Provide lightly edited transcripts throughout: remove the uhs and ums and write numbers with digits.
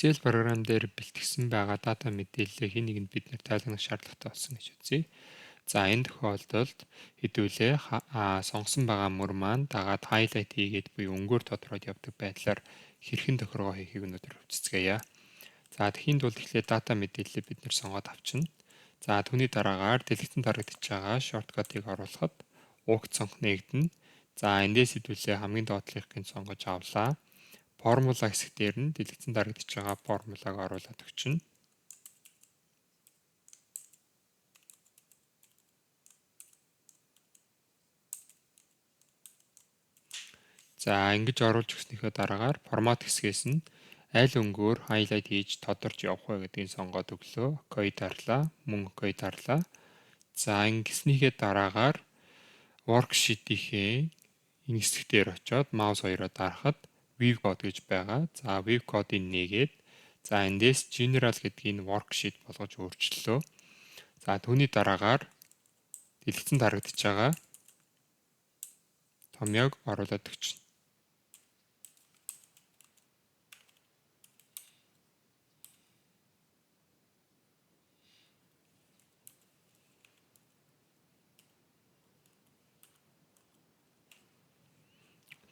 SQL програм дээр бэлтгэсэн байгаа дата мэдээллийг хэн нэгэнд бид нэр тайлгнах шаардлагатай болсон гэж үзье. За энэ тохиолдолд хэдүүлээ сонгосон байгаа мөр маань дагаад highlight хийгээд буюу өнгөөр тодорхойд явдаг байдлаар хэрхэн тохиргоо хийхийг өнөөдөр үзцгээе. За тэхийн тулд эхлээд дата мэдээллийг бид нэр сонгоод авчна. За түүний дараагаар дэлгэцэн тарагдж байгаа шорткодыг оруулахад угт цонх нээгдэнэ. За эндээс хэдүүлээ хамгийн доотлогыг сонгож авлаа. Формула хэсэг дээр нь дэлгэцэн тарагдж байгаа формулаг оруулаад өгчнө. За ингэж оруулж өгснөхийн дараагаар формат хэсгээс нь аль өнгөөр highlight хийж тодорч явах вэ гэдгийг сонгоод өглөө. OK дарлаа, мөн OK дарлаа. За ингэснийхээ дараагаар worksheet-ийнхээ энэ хэсэг дээр очиод маус хоёроо дарахад view code гэж байгаа. За view code-ыг нээгээд за эндээс general гэдгийг worksheet болгож өөрчлөлөө. За түүний дараагаар дэлгэцэн тарагдж байгаа томьёог оруулаад өгчнө.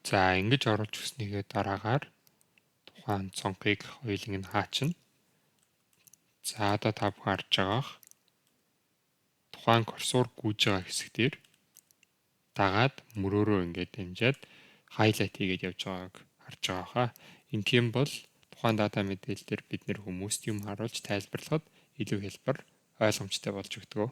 За ингэж оруулж өгснийхээ дараагаар тухайн цонхыг хоёуланг нь хаачна. За одоо та бүхэн харж байгаах тухайн курсор гүйж байгаа хэсэг дээр дагаад мөрөөрөө ингээд дамжаад highlight хийгээд явж байгааг харж байгаа хаа. Ингэх юм бол тухайн дата мэдээлэл дээр бид нэр хүмүүст юм харуулж тайлбарлахад илүү хялбар ойлгомжтой болж өгдөг.